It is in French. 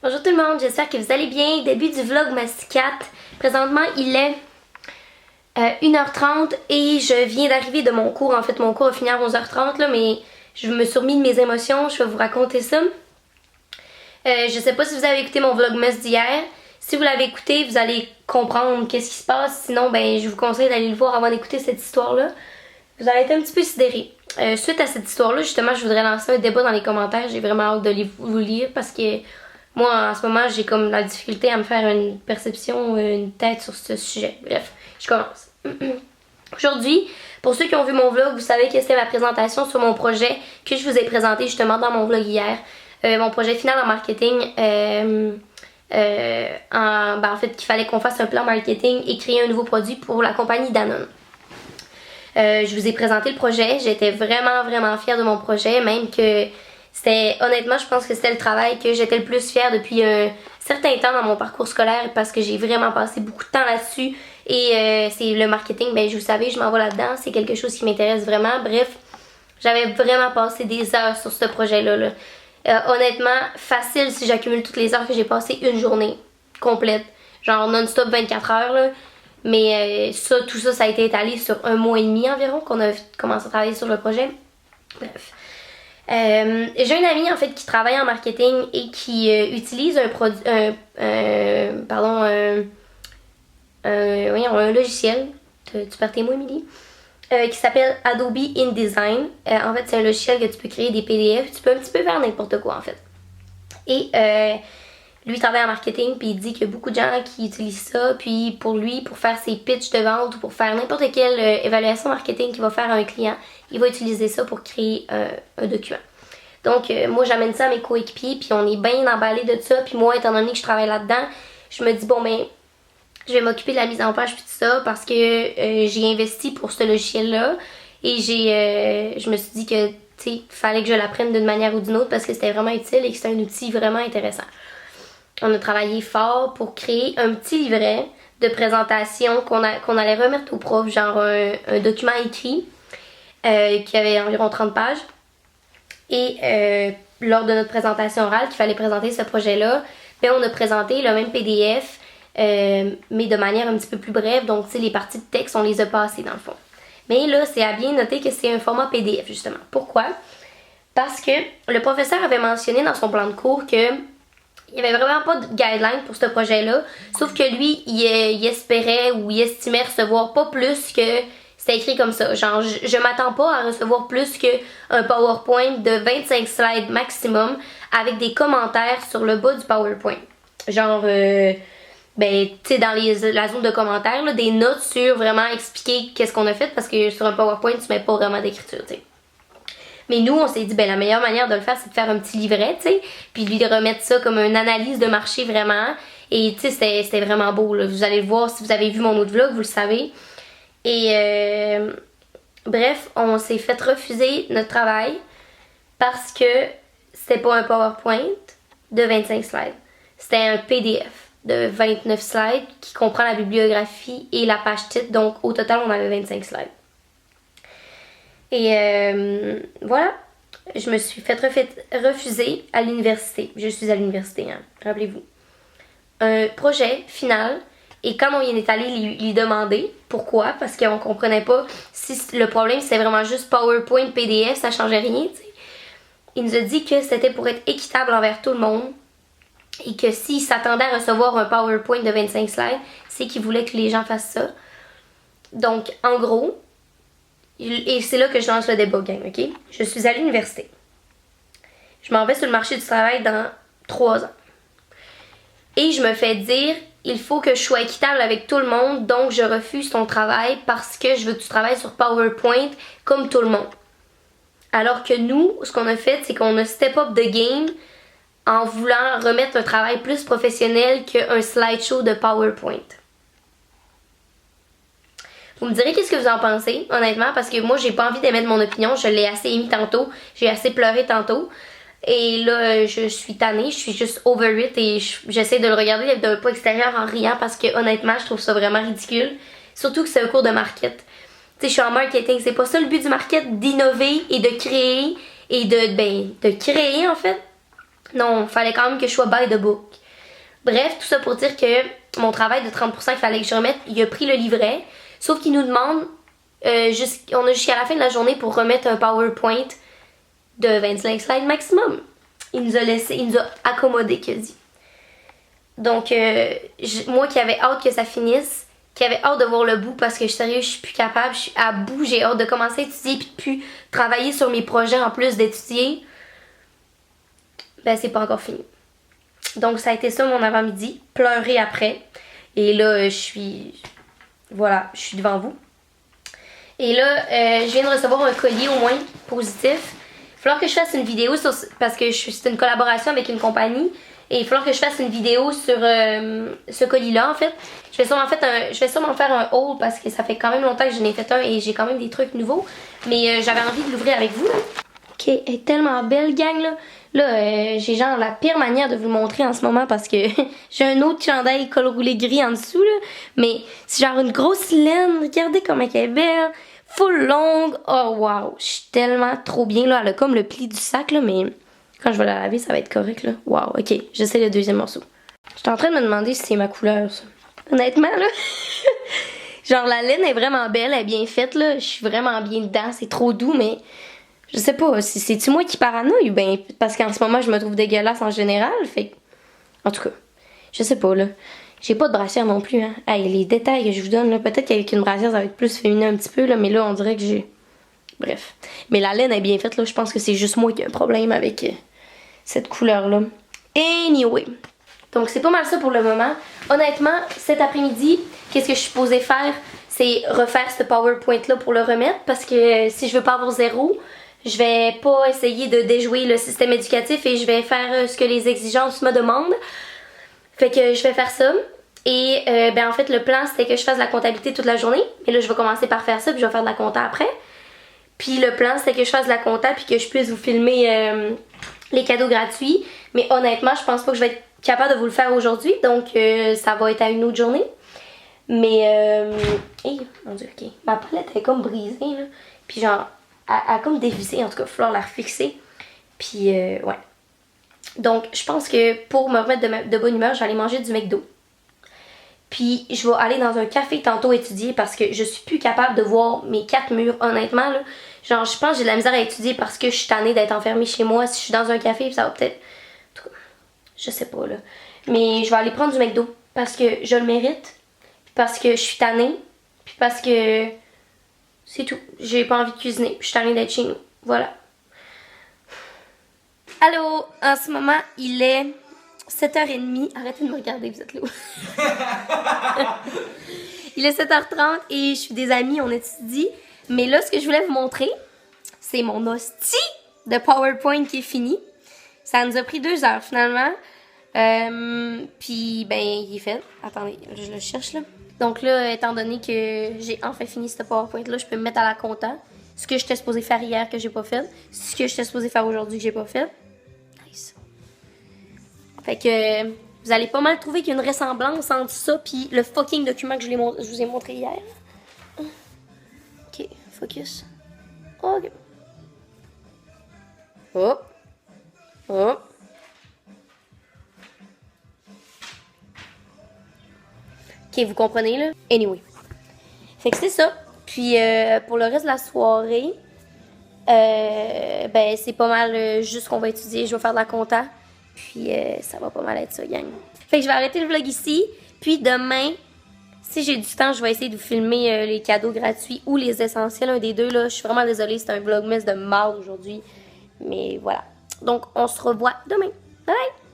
Bonjour tout le monde, j'espère que vous allez bien. Début du vlog Masticat. Présentement, il est 1h30 et je viens d'arriver de mon cours. En fait, mon cours a fini à 11h30, là, mais je me suis remis de mes émotions. Je vais vous raconter ça. Je sais pas si vous avez écouté mon vlogmas d'hier. Si vous l'avez écouté, vous allez comprendre qu'est-ce qui se passe. Sinon, ben, je vous conseille d'aller le voir avant d'écouter cette histoire-là. Vous allez être un petit peu sidérés. Suite à cette histoire-là, justement, je voudrais lancer un débat dans les commentaires. J'ai vraiment hâte de vous lire parce que moi, en ce moment, j'ai comme la difficulté à me faire une perception, une tête sur ce sujet. Bref, je commence. Aujourd'hui, pour ceux qui ont vu mon vlog, vous savez que c'était ma présentation sur mon projet que je vous ai présenté justement dans mon vlog hier. Mon projet final en marketing. En fait, qu'il fallait qu'on fasse un plan marketing et créer un nouveau produit pour la compagnie Danone. Je vous ai présenté le projet. J'étais vraiment fière de mon projet, même que c'était, honnêtement, je pense que c'était le travail que j'étais le plus fière depuis un certain temps dans mon parcours scolaire parce que j'ai vraiment passé beaucoup de temps là-dessus et c'est le marketing, ben je vous savez, je m'en vais là-dedans, c'est quelque chose qui m'intéresse vraiment. Bref, j'avais vraiment passé des heures sur ce projet-là. Honnêtement, facile si j'accumule toutes les heures que j'ai passées une journée complète, genre non-stop 24 heures là. Mais tout ça, ça a été étalé sur 1 mois et demi environ qu'on a commencé à travailler sur le projet. Bref. J'ai une amie en fait qui travaille en marketing et qui utilise un produit, un logiciel. Tu perds tes mots, Émilie? Qui s'appelle Adobe InDesign. En fait, c'est un logiciel que tu peux créer des PDF. Tu peux un petit peu faire n'importe quoi en fait. Et lui, il travaille en marketing, puis il dit qu'il y a beaucoup de gens qui utilisent ça. Puis pour lui, pour faire ses pitchs de vente ou pour faire n'importe quelle évaluation marketing qu'il va faire à un client, il va utiliser ça pour créer un document. Donc, moi, j'amène ça à mes coéquipiers, puis on est bien emballés de ça. Puis moi, étant donné que je travaille là-dedans, je me dis, bon, ben, je vais m'occuper de la mise en page puis tout ça parce que j'ai investi pour ce logiciel-là. Et je me suis dit que, tu sais, il fallait que je l'apprenne d'une manière ou d'une autre parce que c'était vraiment utile et que c'était un outil vraiment intéressant. On a travaillé fort pour créer un petit livret de présentation qu'on allait remettre aux profs, genre un document écrit qui avait environ 30 pages. Et lors de notre présentation orale qu'il fallait présenter ce projet-là, ben on a présenté le même PDF, mais de manière un petit peu plus brève. Donc, tu sais, les parties de texte, on les a passées dans le fond. Mais là, c'est à bien noter que c'est un format PDF, justement. Pourquoi? Parce que le professeur avait mentionné dans son plan de cours que il n'y avait vraiment pas de guideline pour ce projet-là, sauf que lui, il espérait ou il estimait recevoir pas plus que c'était écrit comme ça. Genre, je m'attends pas à recevoir plus qu'un PowerPoint de 25 slides maximum avec des commentaires sur le bas du PowerPoint. Genre, ben, tu sais, dans la zone de commentaires, là, des notes sur vraiment expliquer qu'est-ce qu'on a fait parce que sur un PowerPoint, tu mets pas vraiment d'écriture, tu sais. Mais nous, on s'est dit, ben la meilleure manière de le faire, c'est de faire un petit livret, tu sais, puis lui de remettre ça comme une analyse de marché vraiment. Et tu sais, c'était vraiment beau, là. Vous allez le voir si vous avez vu mon autre vlog, vous le savez. Et bref, on s'est fait refuser notre travail parce que c'était pas un PowerPoint de 25 slides. C'était un PDF de 29 slides qui comprend la bibliographie et la page titre. Donc, au total, on avait 25 slides. Et voilà, je me suis fait refuser à l'université. Je suis à l'université, hein, rappelez-vous. Un projet final. Et quand on est allé lui demander pourquoi, parce qu'on comprenait pas si le problème c'est vraiment juste PowerPoint, PDF, ça changeait rien, tu sais. Il nous a dit que c'était pour être équitable envers tout le monde et que s'il s'attendait à recevoir un PowerPoint de 25 slides, c'est qu'il voulait que les gens fassent ça. Donc, en gros, et c'est là que je lance le débat game, ok? Je suis à l'université. Je m'en vais sur le marché du travail dans 3 ans. Et je me fais dire, il faut que je sois équitable avec tout le monde, donc je refuse ton travail parce que je veux que tu travailles sur PowerPoint comme tout le monde. Alors que nous, ce qu'on a fait, c'est qu'on a step up the game en voulant remettre un travail plus professionnel qu'un slideshow de PowerPoint. Vous me direz qu'est-ce que vous en pensez, honnêtement, parce que moi, j'ai pas envie d'émettre mon opinion. Je l'ai assez émis tantôt, j'ai assez pleuré tantôt. Et là, je suis tannée, je suis juste over it et j'essaie de le regarder d'un point extérieur en riant parce que honnêtement, je trouve ça vraiment ridicule. Surtout que c'est un cours de market. Tu sais, je suis en marketing, c'est pas ça le but du market, d'innover et de créer et de créer en fait Non, fallait quand même que je sois by the book. Bref, tout ça pour dire que mon travail de 30% qu'il fallait que je remette, il a pris le livret. Sauf qu'il nous demande, on a jusqu'à la fin de la journée pour remettre un PowerPoint de 25 slides maximum. Il nous a accommodé, qu'il a dit. Donc, moi qui avais hâte que ça finisse, qui avait hâte de voir le bout parce que je suis sérieux, je suis plus capable, je suis à bout, j'ai hâte de commencer à étudier puis de plus travailler sur mes projets en plus d'étudier. Ben, c'est pas encore fini. Donc, ça a été ça mon avant-midi, pleurer après. Et là, je suis devant vous. Et là, je viens de recevoir un colis au moins positif. Il va falloir que je fasse une vidéo parce que c'est une collaboration avec une compagnie. Et il va falloir que je fasse une vidéo sur ce colis-là, en fait. Je vais sûrement faire un haul parce que ça fait quand même longtemps que je n'ai fait un et j'ai quand même des trucs nouveaux. Mais j'avais envie de l'ouvrir avec vous, là. Ok, elle est tellement belle, gang, là. Là, j'ai genre la pire manière de vous le montrer en ce moment parce que j'ai un autre chandail col roulé gris en dessous, là. Mais c'est genre une grosse laine. Regardez comme elle est belle. Full longue. Oh, wow. Je suis tellement trop bien, là. Elle a comme le pli du sac, là, mais quand je vais la laver, ça va être correct, là. Wow, ok. J'essaie le deuxième morceau. J'étais en train de me demander si c'est ma couleur, ça. Honnêtement, là. Genre, la laine est vraiment belle. Elle est bien faite, là. Je suis vraiment bien dedans. C'est trop doux, mais... Je sais pas, c'est-tu moi qui paranoïe? Ben, parce qu'en ce moment, je me trouve dégueulasse en général. Fait en tout cas, je sais pas, là. J'ai pas de brassière non plus, hein. Hey, les détails que je vous donne, là, peut-être qu'avec une brassière, ça va être plus féminin un petit peu, là. Mais là, on dirait que j'ai... Bref. Mais la laine est bien faite, là. Je pense que c'est juste moi qui ai un problème avec cette couleur-là. Anyway. Donc, c'est pas mal ça pour le moment. Honnêtement, cet après-midi, qu'est-ce que je suis supposée faire? C'est refaire ce PowerPoint-là pour le remettre. Parce que si je veux pas avoir 0... je vais pas essayer de déjouer le système éducatif et je vais faire ce que les exigences me demandent. Fait que je vais faire ça. Et ben en fait, le plan, c'était que je fasse la comptabilité toute la journée. Et là, je vais commencer par faire ça, puis je vais faire de la compta après. Puis le plan, c'était que je fasse de la compta, puis que je puisse vous filmer les cadeaux gratuits. Mais honnêtement, je pense pas que je vais être capable de vous le faire aujourd'hui. Donc, ça va être à une autre journée. Mais, hey, mon Dieu, ok. Ma palette est comme brisée, là. Puis genre... à comme dévisser, en tout cas, il va falloir la refixer. Puis, ouais. Donc, je pense que pour me remettre de bonne humeur, je vais aller manger du McDo. Puis, je vais aller dans un café tantôt étudier parce que je suis plus capable de voir mes 4 murs, honnêtement, là. Genre, je pense que j'ai de la misère à étudier parce que je suis tannée d'être enfermée chez moi. Si je suis dans un café, ça va peut-être... Je sais pas, là. Mais je vais aller prendre du McDo parce que je le mérite. Parce que je suis tannée. Puis parce que... c'est tout. J'ai pas envie de cuisiner. Puis je suis tannée d'être chez nous. Voilà. Allô? En ce moment, il est 7h30. Arrêtez de me regarder, vous êtes là. Il est 7h30 et je suis des amis, on étudie. Mais là, ce que je voulais vous montrer, c'est mon hostie de PowerPoint qui est fini. Ça nous a pris 2 heures finalement. Puis, ben, il est fait. Attendez, je le cherche là. Donc là, étant donné que j'ai enfin fini ce PowerPoint-là, je peux me mettre à la compta. Ce que j'étais supposée faire hier que j'ai pas fait. Ce que j'étais supposée faire aujourd'hui que j'ai pas fait. Nice. Fait que vous allez pas mal trouver qu'il y a une ressemblance entre ça puis le fucking document que je vous ai montré hier. Ok, focus. Ok. Hop. Hop. Ok, vous comprenez là? Anyway. Fait que c'est ça. Puis pour le reste de la soirée, ben c'est pas mal juste qu'on va étudier. Je vais faire de la compta. Puis ça va pas mal être ça, gang. Fait que je vais arrêter le vlog ici. Puis demain, si j'ai du temps, je vais essayer de vous filmer les cadeaux gratuits ou les essentiels, un des deux là. Je suis vraiment désolée, c'est un vlogmas de marde aujourd'hui. Mais voilà. Donc on se revoit demain. Bye bye!